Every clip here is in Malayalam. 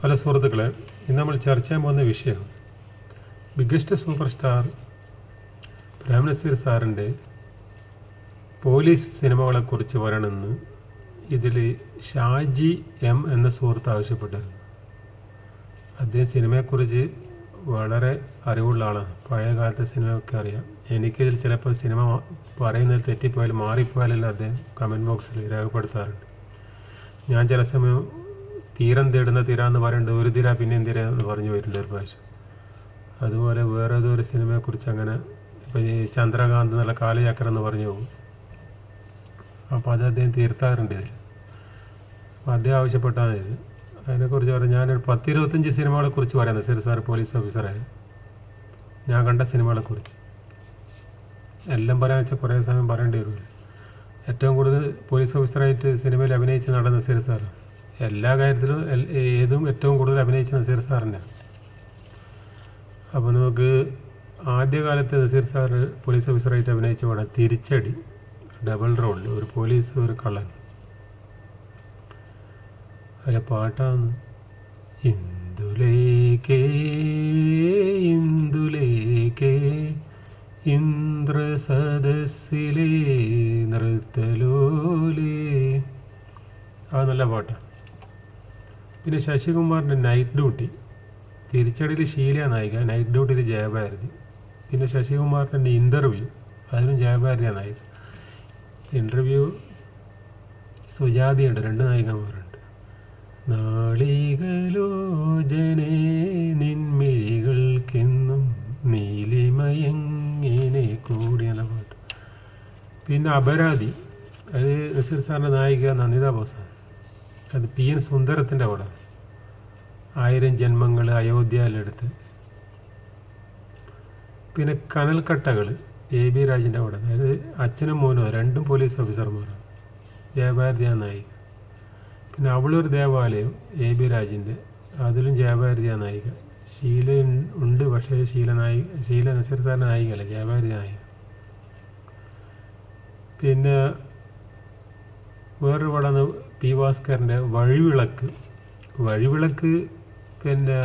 ഹലോ സുഹൃത്തുക്കളെ, ഇന്ന് നമ്മൾ ചർച്ച ചെയ്യാൻ പോകുന്ന വിഷയം biggest super star Prem Nazir സാറിൻ്റെ പോലീസ് സിനിമകളെക്കുറിച്ച് പറയണമെന്ന് ഇതിൽ ഷാജി എം എന്ന സുഹൃത്ത് ആവശ്യപ്പെട്ടിരുന്നു. അദ്ദേഹം സിനിമയെക്കുറിച്ച് വളരെ അറിവുള്ള ആളാണ്. പഴയ കാലത്തെ സിനിമയൊക്കെ അറിയാം. എനിക്കിതിൽ ചിലപ്പോൾ സിനിമ പറയുന്നത് തെറ്റിപ്പോയാലും മാറിപ്പോയാലെല്ലാം അദ്ദേഹം കമൻറ്റ് ബോക്സിൽ രേഖപ്പെടുത്താറുണ്ട്. ഞാൻ ചില സമയം തീരം തേടുന്ന തീര എന്ന് പറയുന്നുണ്ട്, ഒരു തീര പിന്നെയും തീര എന്ന് പറഞ്ഞു പോയിട്ടുണ്ട് ഒരു പ്രാവശ്യം. അതുപോലെ വേറെ ഏതോ ഒരു സിനിമയെക്കുറിച്ച് അങ്ങനെ ഇപ്പോൾ ഈ ചന്ദ്രകാന്ത് എന്നുള്ള കാലചക്രം എന്ന് പറഞ്ഞു പോകും. അപ്പോൾ അത് അദ്ദേഹം തീർത്താറുണ്ട് ഇതിൽ. അപ്പോൾ അദ്ദേഹം ആവശ്യപ്പെട്ടാണ് ഇത്. അതിനെക്കുറിച്ച് പറയാം. ഞാനൊരു 10-25 സിനിമകളെക്കുറിച്ച് പറയാം. നസീർ സാർ പോലീസ് ഓഫീസറായി ഞാൻ കണ്ട സിനിമകളെക്കുറിച്ച് എല്ലാം പറയാൻ വെച്ചാൽ കുറേ സമയം പറയേണ്ടി വരില്ല. ഏറ്റവും കൂടുതൽ പോലീസ് ഓഫീസറായിട്ട് സിനിമയിൽ അഭിനയിച്ച് നടന്ന നസീർ സാർ. എല്ലാ കാര്യത്തിലും ഏതും ഏറ്റവും കൂടുതൽ അഭിനയിച്ച നസീർ സാറിൻ്റെ. അപ്പോൾ നമുക്ക് ആദ്യകാലത്ത് നസീർ സാർ പോലീസ് ഓഫീസറായിട്ട് അഭിനയിച്ച പടം തിരിച്ചടി, ഡബിൾ റോളിൽ ഒരു പോലീസ് ഒരു കള്ളൻ. അതിലെ പാട്ടാണ് ഇന്ദുലേക്കേ ഇന്ദുലേക്കേ ഇന്ദ്രസദസ്സിലേ നൃത്തലോലേ. അത് നല്ല പാട്ടാണ്. പിന്നെ ശശികുമാറിൻ്റെ നൈറ്റ് ഡ്യൂട്ടി, തിരിച്ചടിയിൽ ഷീല നായിക, നൈറ്റ് ഡ്യൂട്ടിയിൽ ജയഭാരതി. പിന്നെ ശശികുമാറിൻ്റെ ഇൻ്റർവ്യൂ, അതിലും ജയഭാരതിയാണ് നായിക. ഇൻ്റർവ്യൂ സുജാതിയുണ്ട്, 2 നായികമാരുണ്ട്. നാളികലോചനേ നിൻമിഴികൾക്കെന്നും നീലിമയങ്ങനെ കൂടി, നല്ല പാട്ട്. പിന്നെ അപരാധി, അത് നസീർ സാറിൻ്റെ നായിക നന്ദിത ബോസാണ്. അത് PN സുന്ദരത്തിൻ്റെ പടം. 1000 ജന്മങ്ങൾ അയോധ്യയിലെടുത്ത്. പിന്നെ കനൽക്കട്ടകൾ, AB രാജിൻ്റെ പടം. അതായത് അച്ഛനും മോനും 2 പോലീസ് ഓഫീസർമാരാണ്. ജയഭാരതിയാണ് നായിക. പിന്നെ അവളൊരു ദേവാലയം, AB രാജിൻ്റെ, അതിലും ജയഭാരതിയാണ് നായിക. ഷീല ഉണ്ട്, പക്ഷേ ഷീല നസീർ സാറിൻ്റെ നായികയല്ല, ജയഭാരതി നായിക. പിന്നെ വേറൊരു പടമാണ് P. ഭാസ്കറിൻ്റെ വഴിവിളക്ക്. പിന്നെ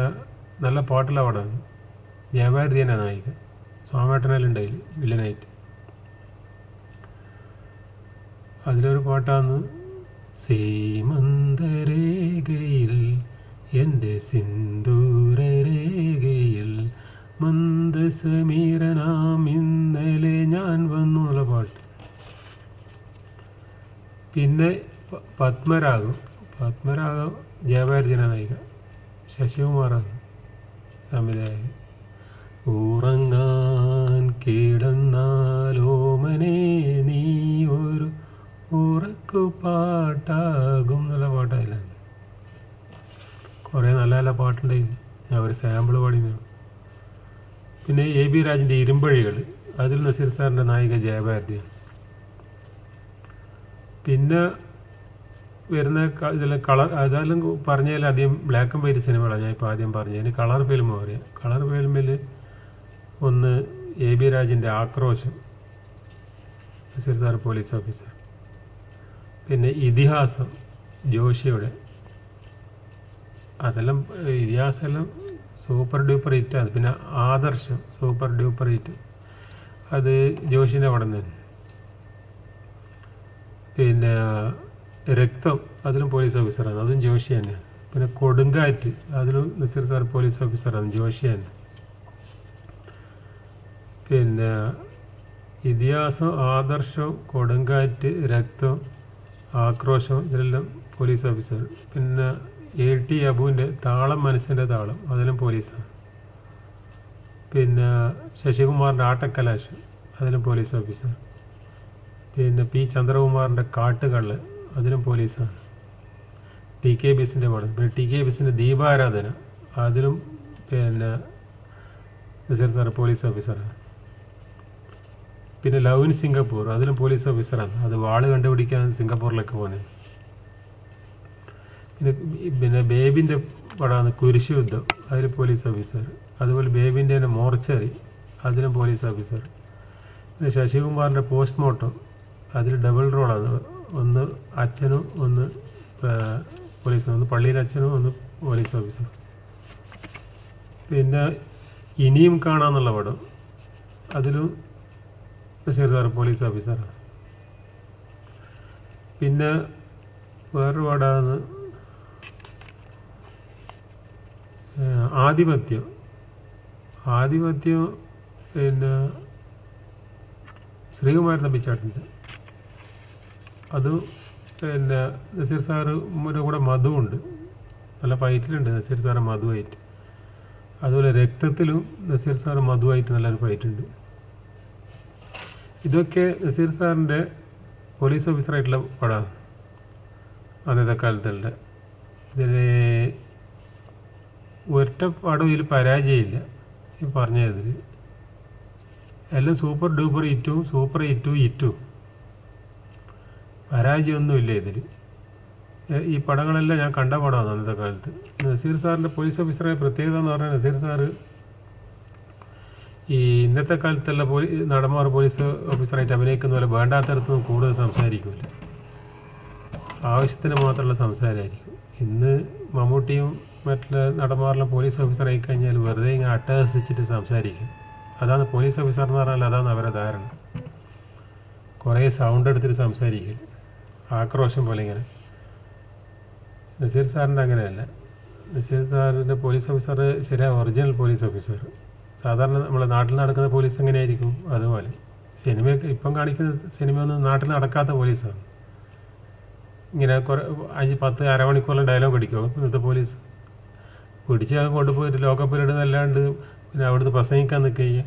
നല്ല പാട്ടുള്ള പടമാണ്. ജയഭാരതി തന്നെ നായിക. സോമേട്ടനെല്ലാം വില്ലനായിട്ട്. അതിലൊരു പാട്ടാണ് സീമന്തരേഖയിൽ എൻ്റെ സിന്ദൂരരേഖയിൽ മന്ദസമീരനാം ഇന്നലെ ഞാൻ വന്നു എന്നുള്ള പാട്ട്. പിന്നെ പത്മരാഗം ജയഭാരതിയുടെ നായിക, ശശികുമാറാണ് സംവിധായകൻ. ഉറങ്ങാൻ കിടന്നാലോമനെ നീ ഒരു ഉറക്കുപാട്ടാകും എന്നുള്ള പാട്ടായില്ല. കുറേ നല്ല നല്ല പാട്ടുണ്ടായിരുന്നു. ഞാൻ ഒരു സാമ്പിൾ പാടിയിരുന്നു. പിന്നെ AB രാജിൻ്റെ ഇരുമ്പഴികൾ, അതിൽ നസീർ സാറിൻ്റെ നായിക ജയഭാരതിയാണ്. പിന്നെ വരുന്ന ഇതെല്ലാം കളർ, അതെല്ലാം പറഞ്ഞാൽ ആദ്യം ബ്ലാക്ക് ആൻഡ് വൈറ്റ് സിനിമകളാണ് ഞാൻ ഇപ്പോൾ ആദ്യം പറഞ്ഞത്. ഇനി കളർ ഫിലിം പറയാം. കളർ ഫിലിമിൽ ഒന്ന് AB രാജിൻ്റെ ആക്രോശം, നസീർ സാർ പോലീസ് ഓഫീസർ. പിന്നെ ഇതിഹാസം ജോഷിയുടെ, അതെല്ലാം ഇതിഹാസമെല്ലാം സൂപ്പർ ഡ്യൂപ്പർ ഹിറ്റാണ്. പിന്നെ ആദർശം സൂപ്പർ ഡ്യൂപ്പർ ഹിറ്റ്, അത് ജോഷിൻ്റെ പടം തന്നെ. പിന്നെ രക്തം, അതിലും പോലീസ് ഓഫീസറാണ്, അതും ജോഷി തന്നെയാണ്. പിന്നെ കൊടുങ്കാറ്റ്, അതിലും നസീർ സാർ പോലീസ് ഓഫീസറാണ്, ജോഷി തന്നെ. പിന്നെ ഇതിഹാസം, ആദർശം, കൊടുങ്കാറ്റ്, രക്തം, ആക്രോശം, ഇതിലെല്ലാം പോലീസ് ഓഫീസർ. പിന്നെ AT അബുവിൻ്റെ താളം, മനസ്സിൻ്റെ താളം, അതിലും പോലീസാണ്. പിന്നെ ശശികുമാറിൻ്റെ ആട്ടക്കലാശം, അതിലും പോലീസ് ഓഫീസർ. പിന്നെ P. ചന്ദ്രകുമാറിൻ്റെ കാട്ടുകള്ള്, അതിലും പോലീസാണ്. TK ബിസിൻ്റെ പടം. പിന്നെ TK ബിസിൻ്റെ ദീപാരാധന, അതിലും പിന്നെ നസീർ സാർ പോലീസ് ഓഫീസറാണ്. പിന്നെ ലവ് ഇൻ സിംഗപ്പൂർ, അതിലും പോലീസ് ഓഫീസറാണ്. അത് വാള് കണ്ടുപിടിക്കാൻ സിംഗപ്പൂരിലൊക്കെ പോകുന്നത്. പിന്നെ ബേബിൻ്റെ പടമാണ് കുരിശ് യുദ്ധം, അതിൽ പോലീസ് ഓഫീസർ. അതുപോലെ ബേബിൻ്റെ തന്നെ മോർച്ചറി, അതിലും പോലീസ് ഓഫീസർ. പിന്നെ ശശികുമാറിൻ്റെ പോസ്റ്റ്മോർട്ടം, അതിൽ ഡബിൾ റോളാണ്. ഒന്ന് അച്ഛനും ഒന്ന് പോലീസും, ഒന്ന് പള്ളിയിലെ അച്ഛനും ഒന്ന് പോലീസ് ഓഫീസർ. പിന്നെ ഇനിയും കാണാമെന്നുള്ള പടം, അതിലും നസീർ സാർ പോലീസ് ഓഫീസറാണ്. പിന്നെ വേറൊരു പടമാണ് ആധിപത്യം. പിന്നെ ശ്രീകുമാരൻ തമ്പിച്ചാട്ടിൻ്റെ, അത് പിന്നെ നസീർ സാറ് കൂടെ മധുവുണ്ട്, നല്ല ഫൈറ്റിലുണ്ട് നസീർ സാറ് മധുവായിട്ട്. അതുപോലെ രക്തത്തിലും നസീർ സാറ് മധുവായിട്ട് നല്ലൊരു ഫൈറ്റുണ്ട്. ഇതൊക്കെ നസീർ സാറിൻ്റെ പോലീസ് ഓഫീസറായിട്ടുള്ള പടമാണ് അന്നത്തെ കാലത്തുള്ള. ഇതിൽ ഒറ്റ പടം ഇതിൽ പരാജയമില്ല ഈ പറഞ്ഞതിൽ. എല്ലാം സൂപ്പർ ഡൂപ്പർ ഹിറ്റും സൂപ്പർ ഹിറ്റും പരാജയമൊന്നുമില്ല ഇതിൽ. ഈ പടങ്ങളെല്ലാം ഞാൻ കണ്ട പടമാണ് അന്നത്തെ കാലത്ത്. നസീർ സാറിൻ്റെ പോലീസ് ഓഫീസറുടെ പ്രത്യേകത എന്ന് പറഞ്ഞാൽ, നസീർ സാറ് ഈ ഇന്നത്തെ കാലത്തുള്ള നടന്മാർ പോലീസ് ഓഫീസറായിട്ട് അഭിനയിക്കുന്ന പോലെ വേണ്ടാത്തടത്തൊന്നും കൂടുതൽ സംസാരിക്കില്ല, ആവശ്യത്തിന് മാത്രമുള്ള സംസാരമായിരിക്കും. ഇന്ന് മമ്മൂട്ടിയും മറ്റുള്ള നടന്മാരെല്ലാം പോലീസ് ഓഫീസറായി കഴിഞ്ഞാൽ വെറുതെ ഇങ്ങനെ അട്ടഹസിച്ചിട്ട് സംസാരിക്കും. അതാണ് പോലീസ് ഓഫീസർ എന്ന് പറഞ്ഞാൽ, അതാണ് അവരുടെ ധാരണ. കുറേ സൗണ്ട് എടുത്തിട്ട് സംസാരിക്കും, ആക്രോശം പോലെ ഇങ്ങനെ. നസീർ സാറിൻ്റെ അങ്ങനെയല്ല. നസീർ സാറിൻ്റെ പോലീസ് ഓഫീസർ ശരിയാ ഒറിജിനൽ പോലീസ് ഓഫീസർ. സാധാരണ നമ്മളെ നാട്ടിൽ നടക്കുന്ന പോലീസ് എങ്ങനെയായിരിക്കും അതുപോലെ. ഇപ്പം കാണിക്കുന്ന സിനിമ ഒന്നും നാട്ടിൽ നടക്കാത്ത പോലീസാണ്. ഇങ്ങനെ 5-10 അരമണിക്കൂറിലും ഡയലോഗ് അടിക്കുമോ ഇന്നത്തെ പോലീസ്. പിടിച്ച് കൊണ്ടുപോയിട്ട് ലോക്കപ്പിലിടുന്നല്ലാണ്ട് പിന്നെ അവിടുന്ന് പ്രസംഗിക്കാൻ നിൽക്കുക.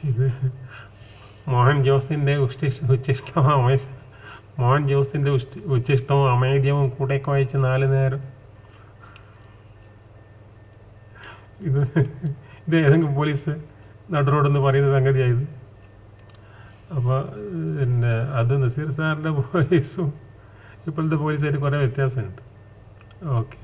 ഇത് മോഹൻ ജോസിൻ്റെ ഉച്ഛിഷ്ടവും അമേദ്യവും കൂടെയൊക്കെ വായിച്ച് 4 നേരം. ഇത് ഏതെങ്കിലും പോലീസ് നടുറോഡെന്ന് പറയുന്ന സംഗതിയായത്. അപ്പോൾ പിന്നെ അത് നസീർ സാറിൻ്റെ പോലീസും ഇപ്പോഴത്തെ പോലീസായിട്ട് കുറേ വ്യത്യാസമുണ്ട്. ഓക്കെ.